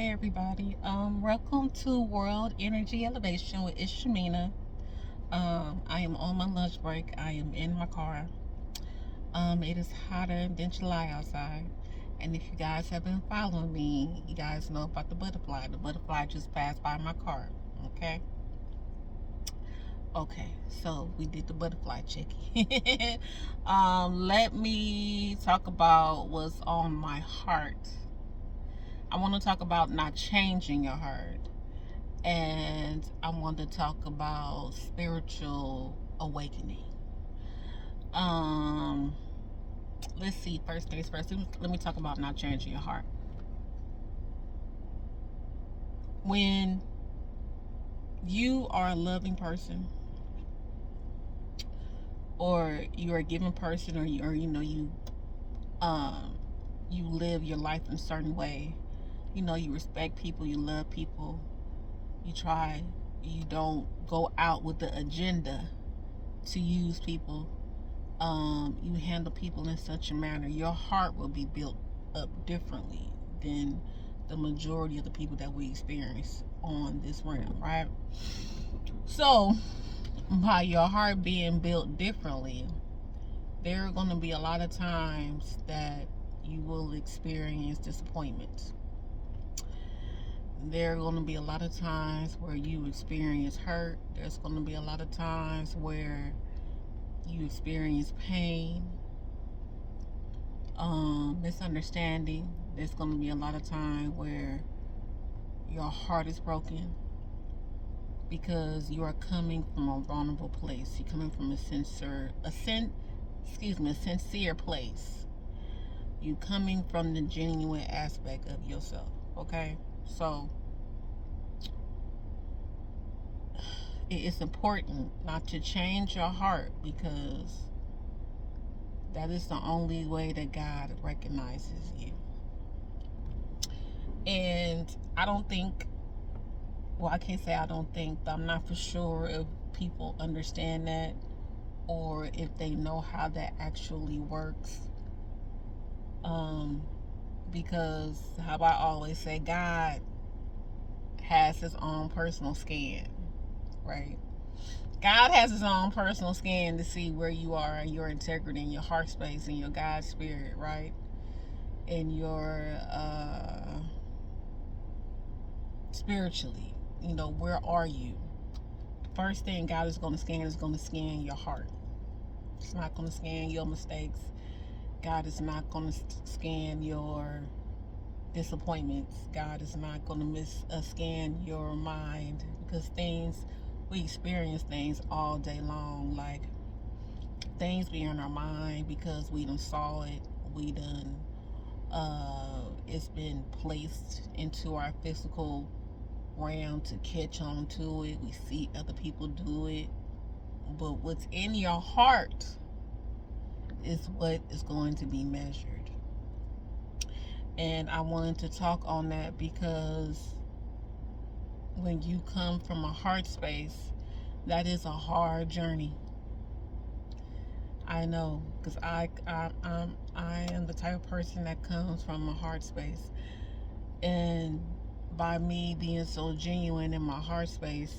Hey everybody. Welcome to World Energy Elevation with Ishamina. I am on my lunch break. I am in my car. It is hotter than July outside. And if you guys have been following me, you guys know about the butterfly. The butterfly just passed by my car. Okay. Okay, so we did the butterfly checking. Let me talk about what's on my heart. I want to talk about not changing your heart. And I want to talk about spiritual awakening. Um, let's see. First things first. Let me talk about not changing your heart. When you are a loving person, or you're a giving person, or you live your life in a certain way. You respect people, you love people, you don't go out with the agenda to use people. You handle people in such a manner, your heart will be built up differently than the majority of the people that we experience on this realm, right? So, by your heart being built differently, there are going to be a lot of times that you will experience disappointment. There are going to be a lot of times where you experience hurt. There's going to be a lot of times where you experience pain, misunderstanding. There's going to be a lot of time where your heart is broken because you are coming from a vulnerable place. You're coming from a sincere place. You coming from the genuine aspect of yourself. Okay, so it's important not to change your heart, because that is the only way that God recognizes you. And I don't think, well, I can't say I don't think, but I'm not for sure if people understand that or if they know how that actually works. Because how I always say, God has his own personal scan, right? God has his own personal scan to see where you are in your integrity, in your heart space, in your God spirit, right? In your spiritually, where are you? First thing God is going to scan your heart. It's not going to scan your mistakes. God is not going to scan your disappointments. God is not going to scan your mind, because we experience things all day long. Like, things be in our mind because we done saw it. We done, it's been placed into our physical realm to catch on to it. We see other people do it. But what's in your heart is what is going to be measured. And I wanted to talk on that because when you come from a heart space, that is a hard journey. I know, because I am the type of person that comes from a heart space, and by me being so genuine in my heart space,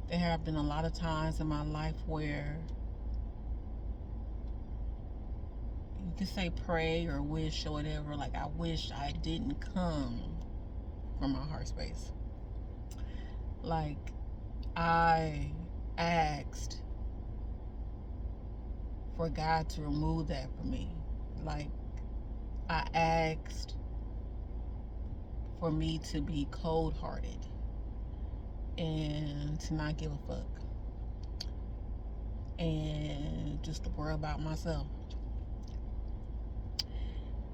there have been a lot of times in my life where you could say pray or wish or whatever. Like, I wish I didn't come from my heart space. Like, I asked for God to remove that from me. Like, I asked for me to be cold hearted and to not give a fuck and just to worry about myself.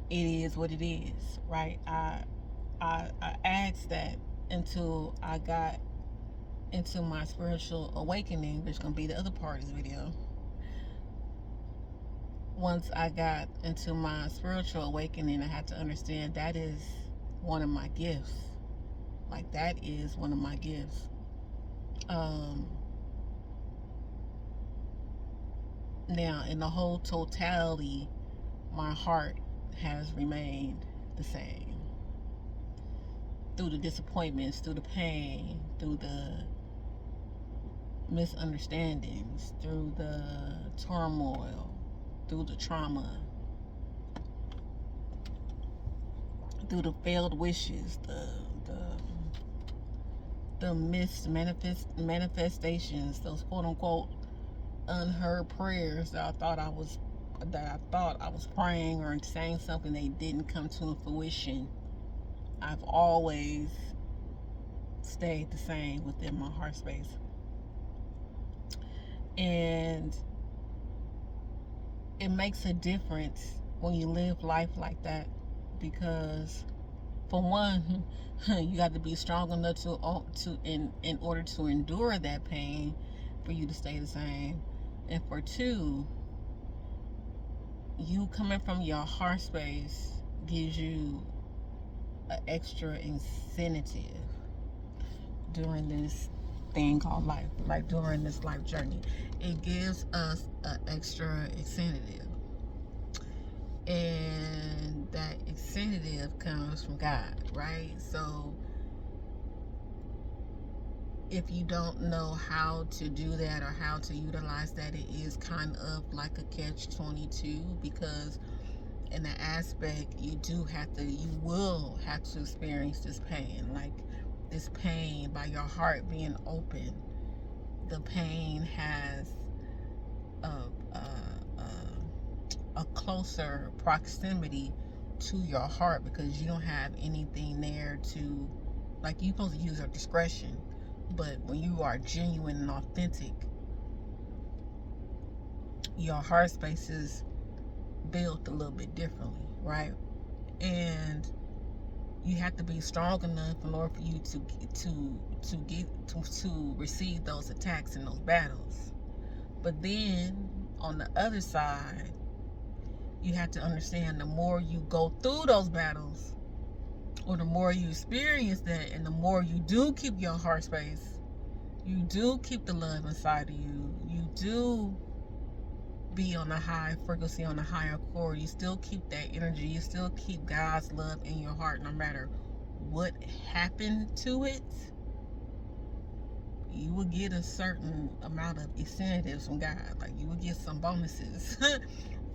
It is what it is, right? I asked that until I got into my spiritual awakening, which is gonna be the other part of this video. Once I got into my spiritual awakening, I had to understand that is one of my gifts. Like, that is one of my gifts. Now, in the whole totality, my heart has remained the same through the disappointments, through the pain, through the misunderstandings, through the turmoil, through the trauma, through the failed wishes, the missed manifestations, those quote unquote unheard prayers that I thought I was praying or saying something they didn't come to fruition. I've always stayed the same within my heart space. And it makes a difference when you live life like that, because for one, you got to be strong enough to in order to endure that pain for you to stay the same. And for two, you coming from your heart space gives you an extra incentive during this thing called life, like during this life journey. It gives us an extra incentive, and that incentive comes from God, right? So if you don't know how to do that or how to utilize that, it is kind of like a catch-22, because in the aspect you will have to experience this pain, like this pain by your heart being open. The pain has a closer proximity to your heart, because you don't have anything there to, like, you're supposed to use your discretion, but when you are genuine and authentic, your heart space is built a little bit differently, right? And you have to be strong enough in order for you to receive those attacks and those battles. But then on the other side, you have to understand, the more you go through those battles, or the more you experience that, and the more you do keep your heart space, you do keep the love inside of you, you do be on a high frequency, on a higher chord, you still keep that energy, you still keep God's love in your heart, no matter what happened to it, you will get a certain amount of incentives from God. Like, you will get some bonuses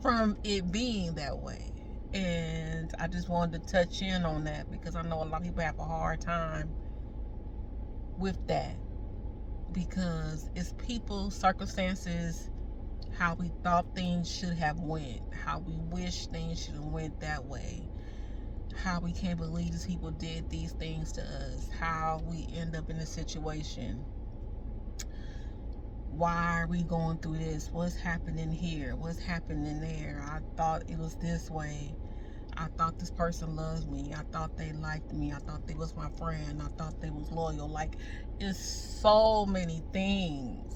from it being that way. And I just wanted to touch in on that, because I know a lot of people have a hard time with that, because it's people, circumstances, how we thought things should have went, how we wish things should have went that way, how we can't believe these people did these things to us, how we end up in a situation, why are we going through this, what's happening here, what's happening there, I thought it was this way, I thought this person loves me, I thought they liked me, I thought they was my friend, I thought they was loyal. Like, it's so many things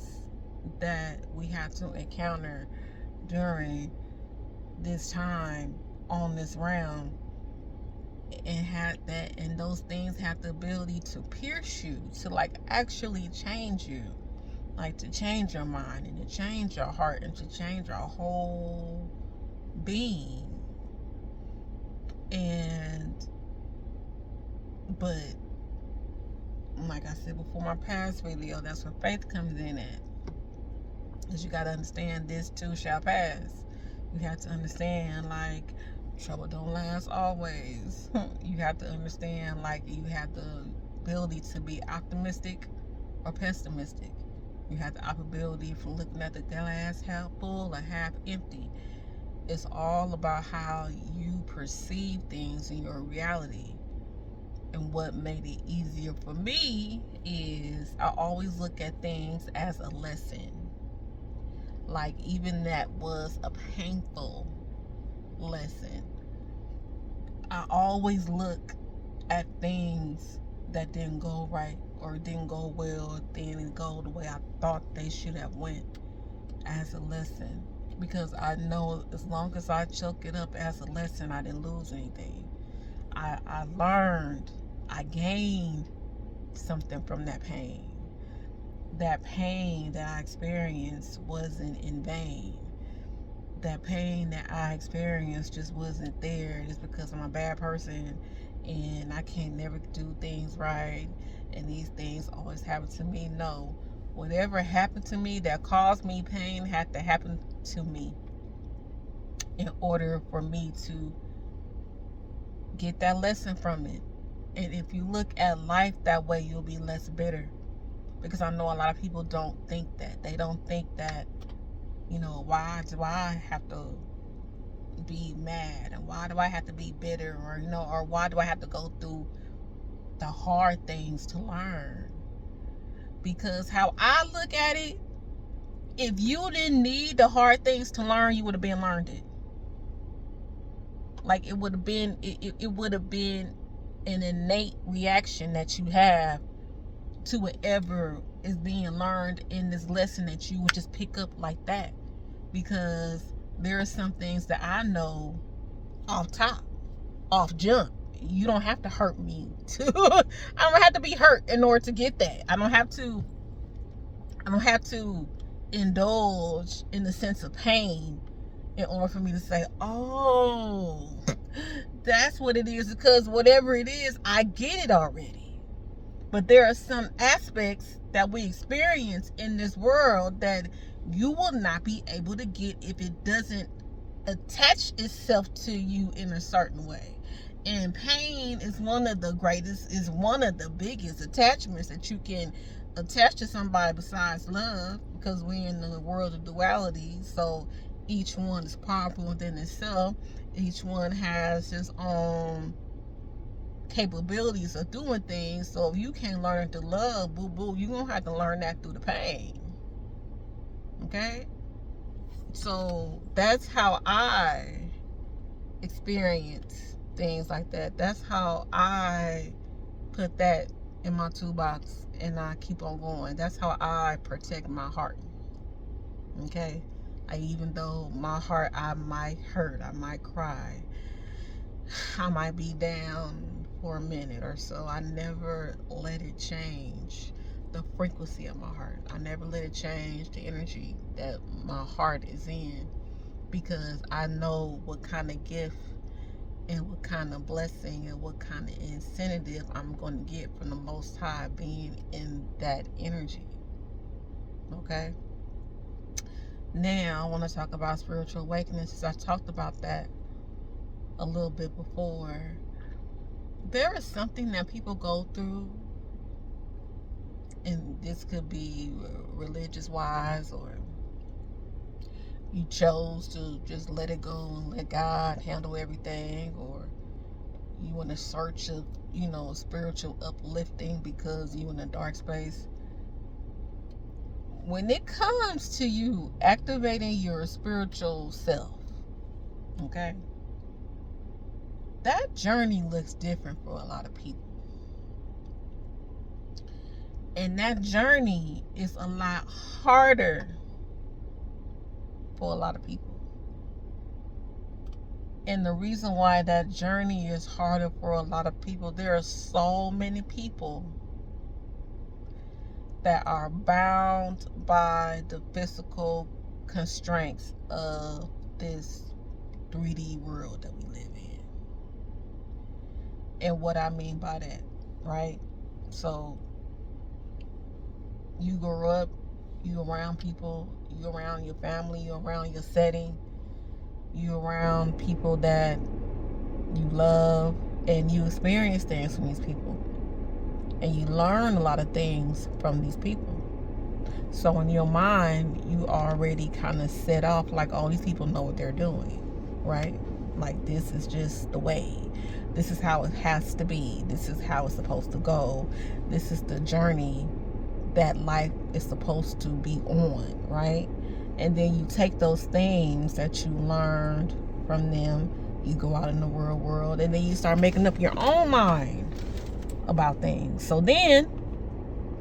that we have to encounter during this time on this realm, and those things have the ability to pierce you, to like actually change you, like to change your mind and to change your heart and to change your whole being. But like I said before, my past video, that's where faith comes in at. Because you got to understand, this too shall pass. You have to understand, like, trouble don't last always. You have to understand, like, you have the ability to be optimistic or pessimistic. You have the ability from looking at the glass half full or half empty. It's all about how you perceive things in your reality. And what made it easier for me is I always look at things as a lesson. Like, even that was a painful lesson, I always look at things that didn't go right or didn't go well, didn't go the way I thought they should have went, as a lesson. Because I know as long as I chuck it up as a lesson, I didn't lose anything. I learned, I gained something from that pain. That pain that I experienced wasn't in vain. That pain that I experienced just wasn't there just because I'm a bad person and I can't never do things right, and these things always happen to me. No, whatever happened to me that caused me pain had to happen to me in order for me to get that lesson from it. And if you look at life that way, you'll be less bitter. Because I know a lot of people don't think that. They don't think that, why do I have to be mad, and why do I have to be bitter, or why do I have to go through the hard things to learn? Because how I look at it, if you didn't need the hard things to learn, you would have been learned it. Like it would have been an innate reaction that you have to whatever is being learned in this lesson, that you would just pick up like that. Because there are some things that I know off jump. You don't have to hurt me to I don't have to be hurt in order to get that. I don't have to indulge in the sense of pain in order for me to say, oh, that's what it is. Because whatever it is, I get it already. But there are some aspects that we experience in this world that you will not be able to get if it doesn't attach itself to you in a certain way. And pain is one of the biggest attachments that you can attach to somebody besides love, because we're in the world of duality. So each one is powerful within itself. Each one has his own capabilities of doing things. So if you can't learn to love, boo, you're gonna have to learn that through the pain. Okay? So that's how I experience things like that. That's how I put that in my toolbox, and I keep on going. That's how I protect my heart. Okay? Even though my heart, I might hurt, I might cry, I might be down for a minute or so, I never let it change the frequency of my heart. I never let it change the energy that my heart is in, because I know what kind of gift and what kind of blessing and what kind of incentive I'm going to get from the Most High being in that energy. Okay? Now, I want to talk about spiritual awakening, since I talked about that a little bit before. There is something that people go through, and this could be religious-wise, or you chose to just let it go and let God handle everything, or you in a search of, spiritual uplifting because you in a dark space. When it comes to you activating your spiritual self, okay, that journey looks different for a lot of people. And that journey is a lot harder for a lot of people. And the reason why that journey is harder for a lot of people, there are so many people that are bound by the physical constraints of this 3D world that we live in. And what I mean by that, right? So you grow up, you around people, you around your family, you around your setting, you around people that you love, and you experience things from these people, and you learn a lot of things from these people. So in your mind, you already kind of set off like, oh, these people know what they're doing, right? Like, this is just the way. This is how it has to be. This is how it's supposed to go. This is the journey that life is supposed to be on, right? And then you take those things that you learned from them, you go out in the real world, and then you start making up your own mind about things. So then,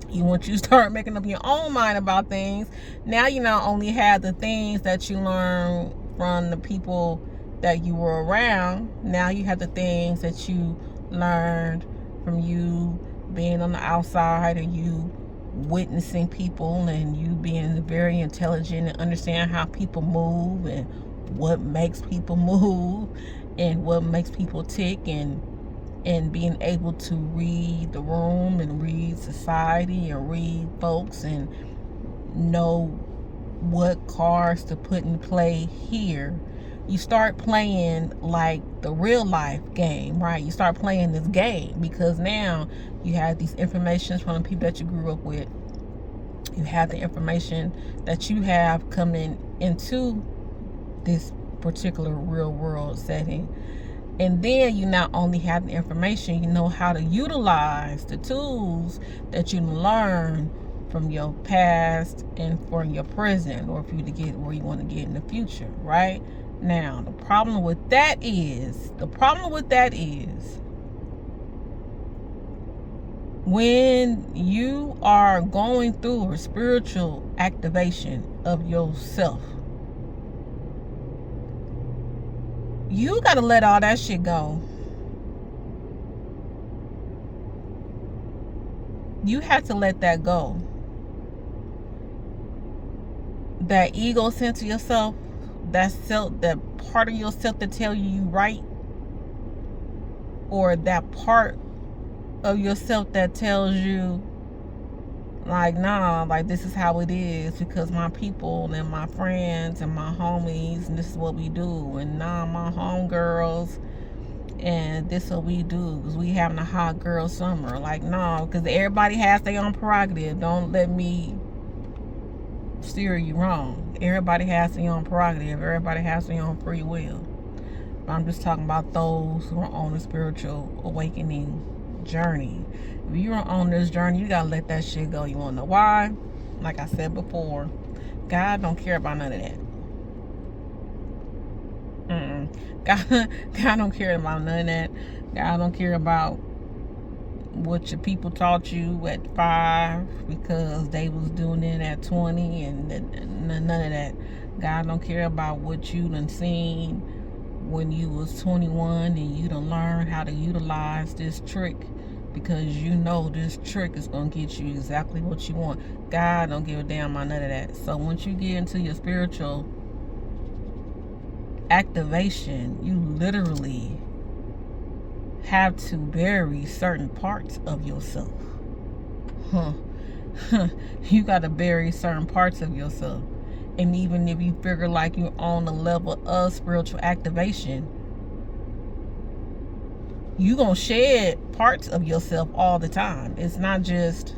once you start making up your own mind about things, now you not only have the things that you learned from the people that you were around, now you have the things that you learned from you being on the outside, and you witnessing people, and you being very intelligent and understand how people move, and what makes people move, and what makes people tick, and and being able to read the room and read society and read folks and know what cards to put in play here, you start playing like the real life game, right? You start playing this game because now you have these informations from the people that you grew up with. You have the information that you have coming into this particular real world setting. And then you not only have the information, you know how to utilize the tools that you learn from your past and from your present, or for you to get where you want to get in the future, right? Now, the problem with that is when you are going through a spiritual activation of yourself, you got to let all that shit go. You have to let that go. That ego sense of yourself, that part of yourself that tell you right, or that part of yourself that tells you like, nah, like this is how it is because my people and my friends and my homies and this is what we do, and nah, my homegirls and this is what we do because we having a hot girl summer. Like, no, because everybody has their own prerogative. Don't let me steer you wrong. Everybody has their own prerogative. Everybody has their own free will. But I'm just talking about those who are on a spiritual awakening journey. If you're on this journey, you gotta let that shit go. You wanna know why? Like I said before, God don't care about none of that. God don't care about none of that. God don't care about what your people taught you at 5 because they was doing it at 20 and none of that. God don't care about what you done seen when you was 21 and you done learned how to utilize this trick because you know this trick is going to get you exactly what you want. God don't give a damn about none of that. So once you get into your spiritual activation, you literally have to bury certain parts of yourself. You got to bury certain parts of yourself. And even if you figure like you're on the level of spiritual activation, you gonna shed parts of yourself all the time. It's not just,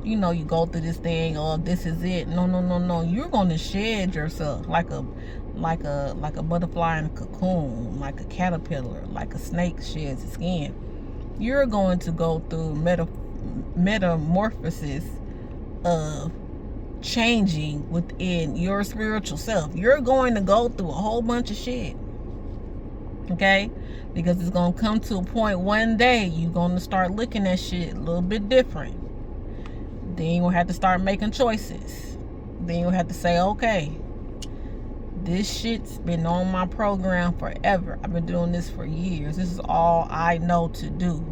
you know, you go through this thing, oh, this is it. No. You're gonna shed yourself like a butterfly in a cocoon, like a caterpillar, like a snake sheds its skin. You're going to go through metamorphosis of changing within your spiritual self. You're going to go through a whole bunch of shit. Okay? Because it's going to come to a point one day you're going to start looking at shit a little bit different. Then you're going to have to start making choices. Then you're going to have to say, okay, this shit's been on my program forever. I've been doing this for years. This is all I know to do.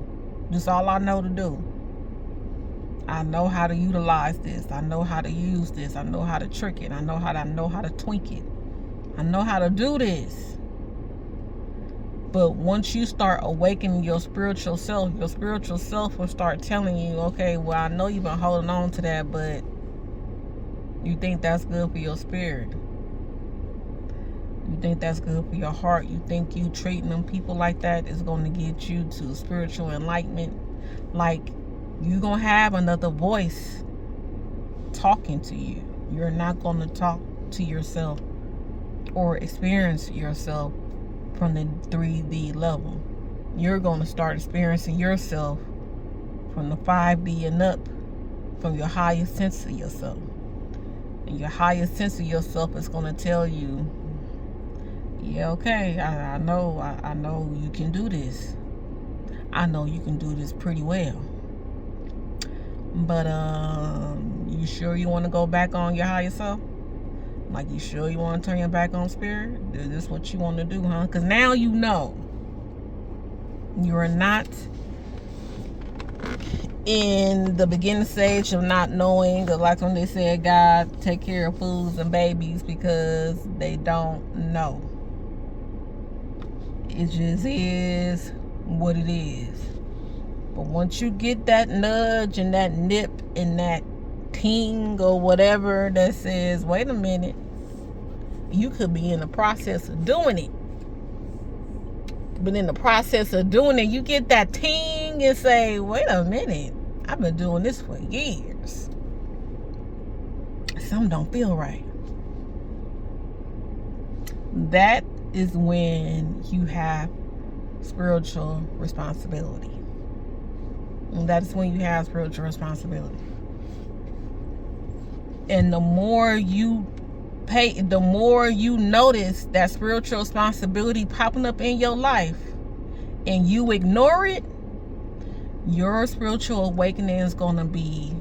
This is all I know to do. I know how to utilize this. I know how to use this. I know how to trick it. I know how to tweak it. I know how to do this. But once you start awakening your spiritual self will start telling you, okay, well, I know you've been holding on to that, but you think that's good for your spirit. You think that's good for your heart. You think you treating them people like that is going to get you to spiritual enlightenment. Like, you're going to have another voice talking to you. You're not going to talk to yourself or experience yourself from the 3D level. You're going to start experiencing yourself from the 5D and up, from your highest sense of yourself. And your highest sense of yourself is going to tell you, yeah, okay, I know you can do this. I know you can do this pretty well. But you sure you want to go back on your higher self? Like, you sure you want to turn your back on spirit? Is this what you want to do, huh? Because now you know. You are not in the beginning stage of not knowing. Like when they said God take care of fools and babies because they don't know. It just is what it is. But once you get that nudge and that nip and that ting or whatever that says, wait a minute, you could be in the process of doing it. But in the process of doing it, you get that ting and say, wait a minute, I've been doing this for years. Something don't feel right. That is when you have spiritual responsibility. And that is when you have spiritual responsibility. And the more you notice that spiritual responsibility popping up in your life and you ignore it, your spiritual awakening is going to be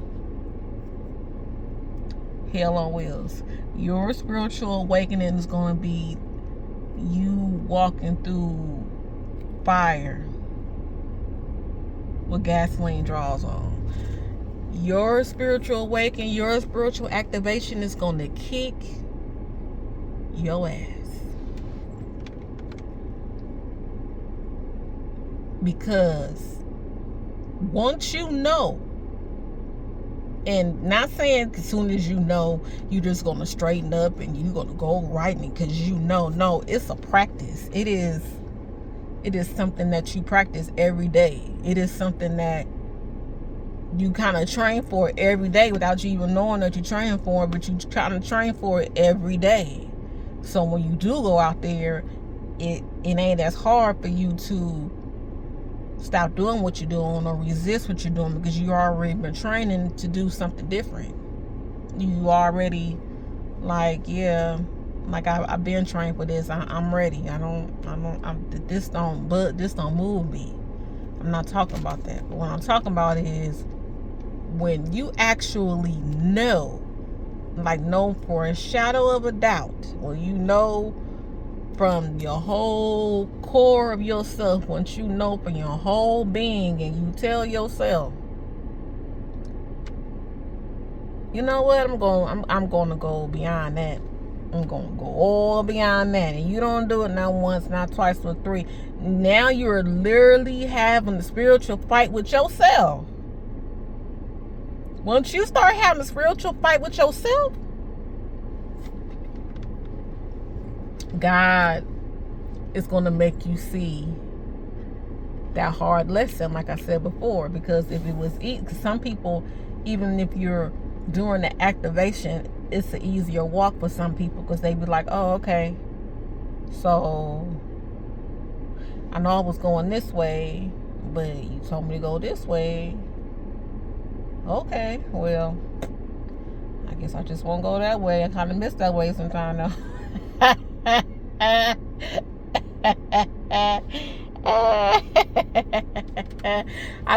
hell on wheels. Your spiritual awakening is going to be you walking through fire with gasoline draws on. Your spiritual awakening, your spiritual activation is going to kick your ass. Because once you know, and not saying as soon as you know, you're just going to straighten up and you're going to go right because you know. No, it's a practice. It is something that you practice every day. It is something that you kind of train for every day without you even knowing that you're training for it, but you trying to train for it every day. So when you do go out there, it ain't as hard for you to stop doing what you're doing or resist what you're doing, because you already been training to do something different. You already like, yeah, like I've been trained for this. I'm ready. This don't move me. I'm not talking about that. But what I'm talking about is when you actually know, like know for a shadow of a doubt, when you know from your whole core of yourself, once you know from your whole being, and you tell yourself, you know what, I'm going to go beyond that. I'm going to go all beyond that. And you don't do it not once, not twice, but three. Now you're literally having a spiritual fight with yourself. Once you start having a spiritual fight with yourself, God is going to make you see that hard lesson, like I said before. Because if it was some people, even if you're doing the activation, it's an easier walk for some people, because they be like, oh, okay, so I know I was going this way, but you told me to go this way. Okay, well, I guess I just won't go that way. I kind of miss that way sometimes though. I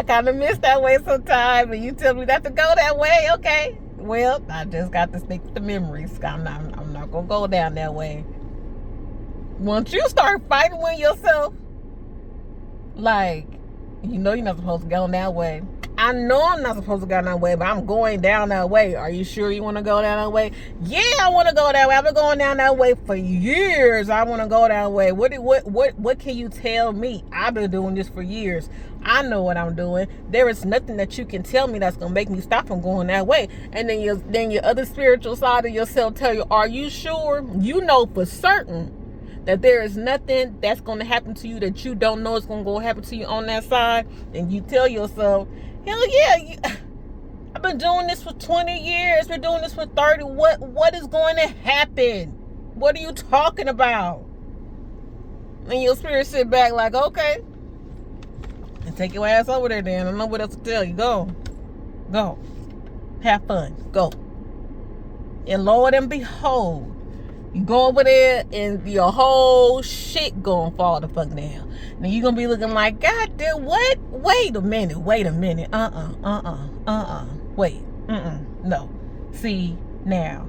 kind of miss that way sometimes, and you tell me not to go that way. Okay, well, I just got to stick with the memories. I'm not gonna go down that way. Once you start fighting with yourself, like, you know you're not supposed to go that way. I know I'm not supposed to go that way, but I'm going down that way. Are you sure you want to go down that way? Yeah, I want to go that way. I've been going down that way for years. I want to go that way. What can you tell me? I've been doing this for years. I know what I'm doing. There is nothing that you can tell me that's gonna make me stop from going that way. And then your other spiritual side of yourself tell you, are you sure? You know for certain that there is nothing that's going to happen to you that you don't know is going to go happen to you on that side. And you tell yourself, hell yeah, I've been doing this for 20 years. We're doing this for 30. What is going to happen? What are you talking about? And your spirit sit back like, okay, and take your ass over there then. I don't know what else to tell you. Go. Have fun. Go. And Lord and behold, you go over there and your whole shit gonna fall the fuck down. Now you gonna be looking like, God damn, what? Wait a minute. Wait. No. See, now,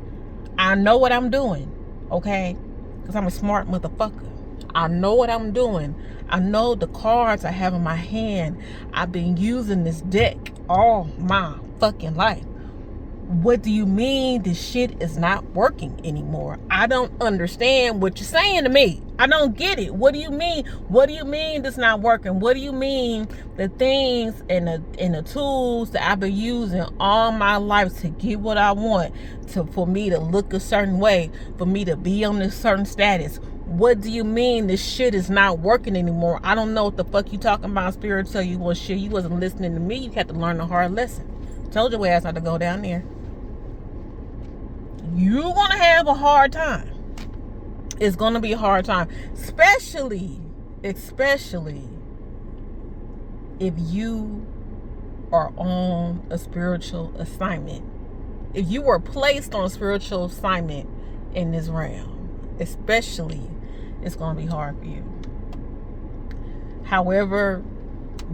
I know what I'm doing, okay? Because I'm a smart motherfucker. I know what I'm doing. I know the cards I have in my hand. I've been using this deck all my fucking life. What do you mean this shit is not working anymore? I don't understand what you're saying to me. I don't get it. What do you mean? What do you mean it's not working? What do you mean the things and the tools that I've been using all my life to get what I want, for me to look a certain way, for me to be on this certain status? What do you mean this shit is not working anymore? I don't know what the fuck you talking about. Spirit tell you, well, shit, you wasn't listening to me. You had to learn a hard lesson. Told your ass not to go down there. You're gonna have a hard time. It's gonna be a hard time, especially if you are on a spiritual assignment. If you were placed on a spiritual assignment in this realm, especially, it's gonna be hard for you. However,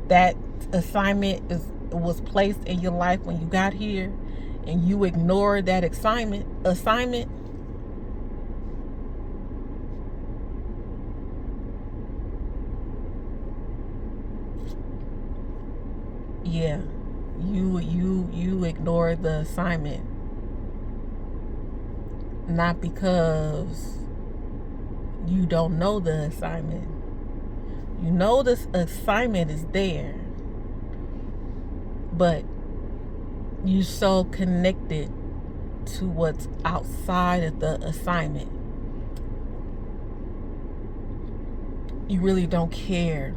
that assignment was placed in your life when you got here, and you ignore that assignment, yeah, you ignore the assignment, not because you don't know the assignment. You know this assignment is there, but you're so connected to what's outside of the assignment. You really don't care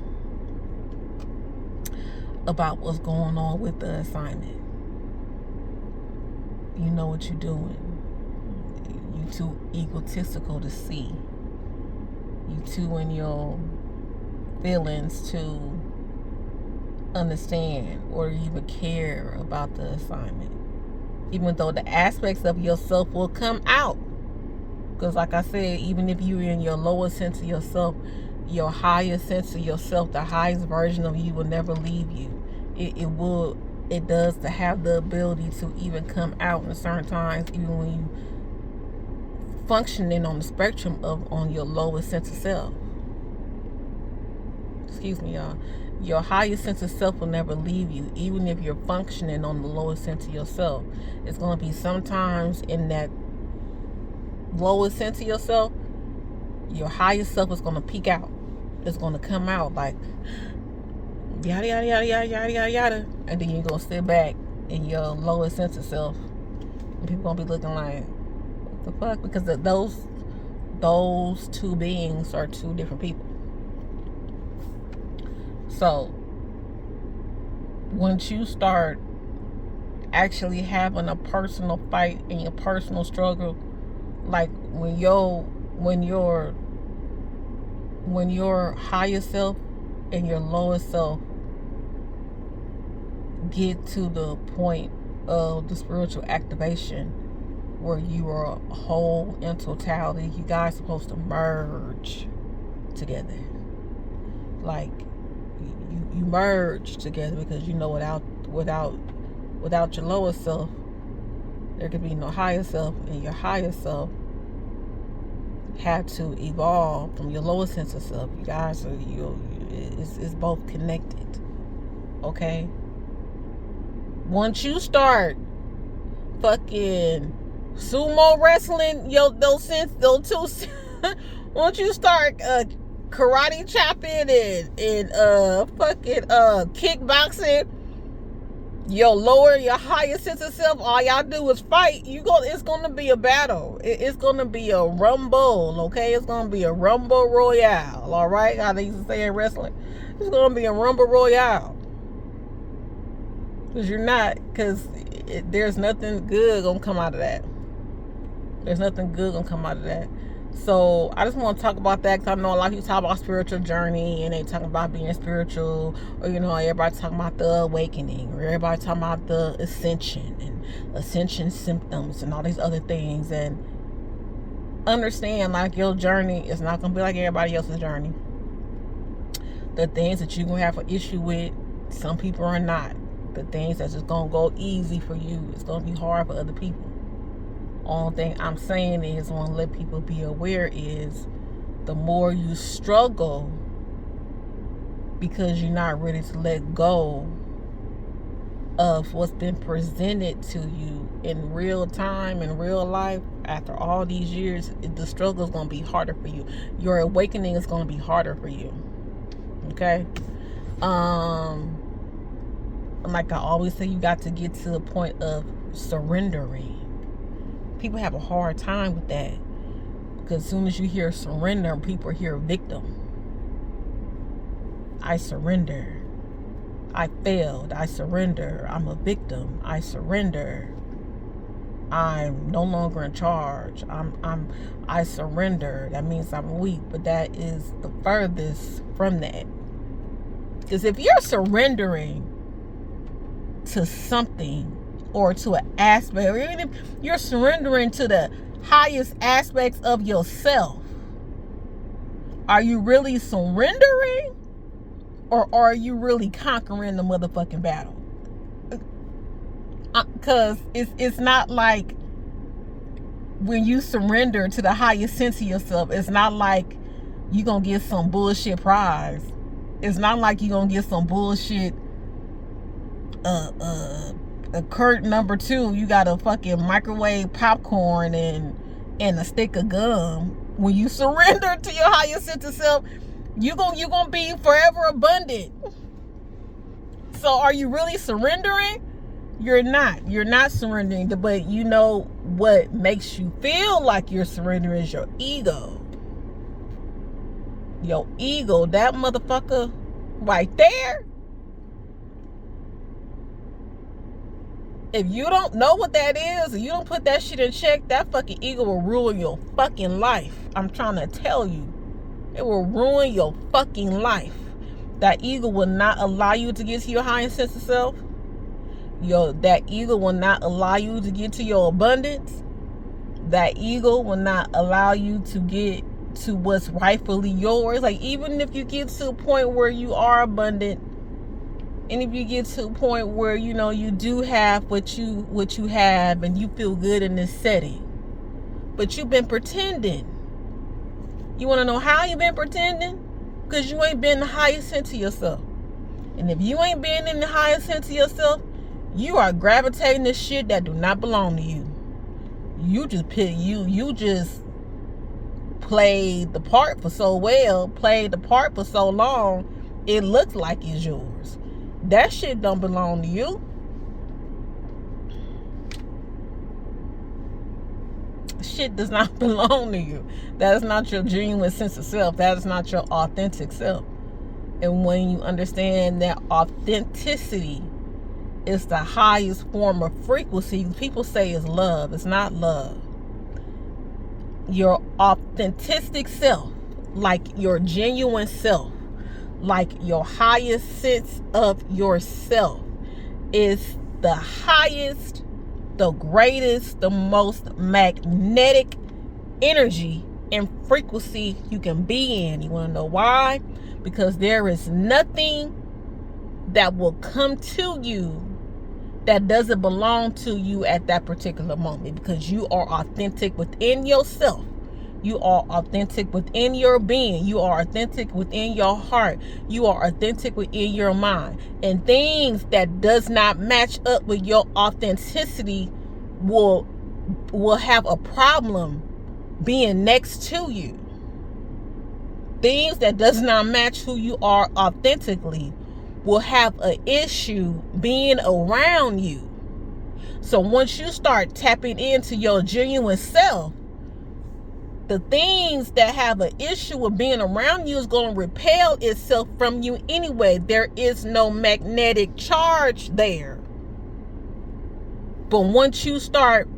about what's going on with the assignment. You know what you're doing. You too egotistical to see. You too in your feelings to understand or even care about the assignment, even though the aspects of yourself will come out. Because like I said, even if you're in your lowest sense of yourself, your highest sense of yourself, the highest version of you will never leave you. It does to have the ability to even come out in certain times, even when you functioning on the spectrum of on your lowest sense of self. Excuse me, y'all. Your highest sense of self will never leave you, even if you're functioning on the lowest sense of yourself. It's going to be sometimes in that lowest sense of yourself, your highest self is going to peek out. It's going to come out like yada yada yada yada yada yada yada, and then you're going to sit back in your lowest sense of self, and people going to be looking like, what the fuck? Because those two beings are two different people. So once you start actually having a personal fight and your personal struggle, like when your higher self and your lowest self get to the point of the spiritual activation where you are whole in totality, you guys are supposed to merge together. Like you merge together, because you know without your lower self there could be no higher self, and your higher self had to evolve from your lower sense of self. You guys are it's both connected. Okay, once you start fucking sumo wrestling those two once you start karate chopping and fucking kickboxing, your higher sense of self, all y'all do is fight. It's gonna be a battle. It's gonna be a rumble, okay? It's gonna be a rumble royale, all right? How they used to say in wrestling. It's gonna be a rumble royale. Because there's nothing good gonna come out of that. There's nothing good gonna come out of that. So I just want to talk about that, because I know a lot of people talk about spiritual journey and they talking about being spiritual, or everybody talking about the awakening, or everybody talking about the ascension and ascension symptoms and all these other things. And understand, like, your journey is not gonna be like everybody else's journey. The things that you're gonna have an issue with, some people are not. The things that's just gonna go easy for you, it's gonna be hard for other people. Only thing I'm saying is, I want to let people be aware is, the more you struggle because you're not ready to let go of what's been presented to you in real time, in real life, after all these years, the struggle is going to be harder for you. Your awakening is going to be harder for you. Okay? Like I always say, you got to get to the point of surrendering. People have a hard time with that, because as soon as you hear surrender, people hear victim. I surrender. I failed. I surrender. I'm a victim. I surrender. I'm no longer in charge. I surrender. That means I'm weak, but that is the furthest from that. Because if you're surrendering to something or to an aspect, or even if you're surrendering to the highest aspects of yourself, are you really surrendering, or are you really conquering the motherfucking battle? Because it's not like when you surrender to the highest sense of yourself, it's not like you're going to get some bullshit prize. It's not like you're going to get some bullshit a Kurt number 2. You got a fucking microwave popcorn and a stick of gum. When you surrender to your highest sense of self, you're gonna be forever abundant. So are you really surrendering? You're not surrendering, but you know what makes you feel like you're surrendering is your ego. Your ego, that motherfucker right there. If you don't know what that is, and you don't put that shit in check, that fucking ego will ruin your fucking life. I'm trying to tell you. It will ruin your fucking life. That ego will not allow you to get to your highest sense of self. That ego will not allow you to get to your abundance. That ego will not allow you to get to what's rightfully yours. Like, even if you get to a point where you are abundant, and if you get to a point where you do have what you have, and you feel good in this setting, but you've been pretending. You want to know how you've been pretending? Because you ain't been the highest sense of yourself. And if you ain't been in the highest sense of yourself, you are gravitating to shit that do not belong to you. You just played the part for so well, played the part for so long, it looks like it's yours. That shit don't belong to you. Shit does not belong to you. That is not your genuine sense of self. That is not your authentic self. And when you understand that authenticity is the highest form of frequency, people say is love. It's not love. Your authentic self, like your genuine self, like your highest sense of yourself, is the highest, the greatest, the most magnetic energy and frequency you can be in. You want to know why? Because there is nothing that will come to you that doesn't belong to you at that particular moment, because you are authentic within yourself. You are authentic within your being. You are authentic within your heart. You are authentic within your mind. And things that does not match up with your authenticity will have a problem being next to you. Things that does not match who you are authentically will have an issue being around you. So once you start tapping into your genuine self, the things that have an issue with being around you is going to repel itself from you anyway. There is no magnetic charge there. But once you start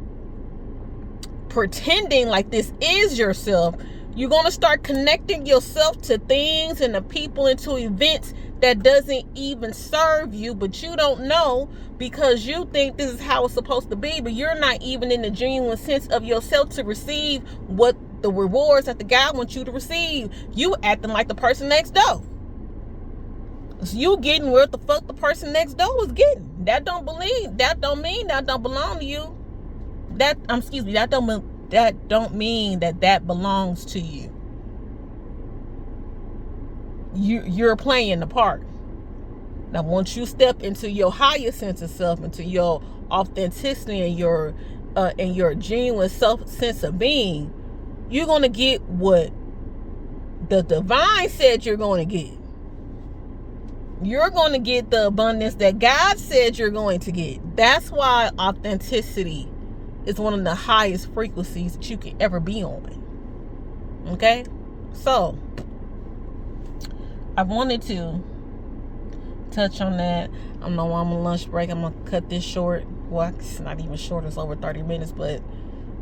pretending like this is yourself, you're going to start connecting yourself to things and to people and to events that doesn't even serve you, but you don't know, because you think this is how it's supposed to be, but you're not even in the genuine sense of yourself to receive what the rewards that the God wants you to receive. You acting like the person next door. So you getting where the fuck the person next door was getting. That don't mean that don't belong to you. That don't mean that belongs to you. You're playing the part. Now, once you step into your higher sense of self, into your authenticity and your genuine sense of being, you're going to get what the divine said you're going to get. You're going to get the abundance that God said you're going to get. That's why authenticity is one of the highest frequencies that you can ever be on. Okay? So, I wanted to touch on that. I know I'm on lunch break. I'm going to cut this short. Well, it's not even short. It's over 30 minutes. But,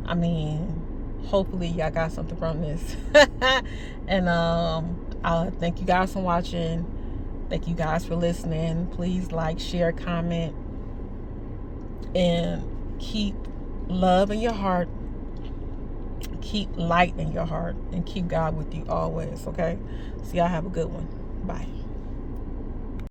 I mean, hopefully y'all got something from this. And I'll thank you guys for watching. Thank you guys for listening. Please like, share, comment, and keep love in your heart. Keep light in your heart, and keep God with you always. Okay? So y'all have a good one. Bye.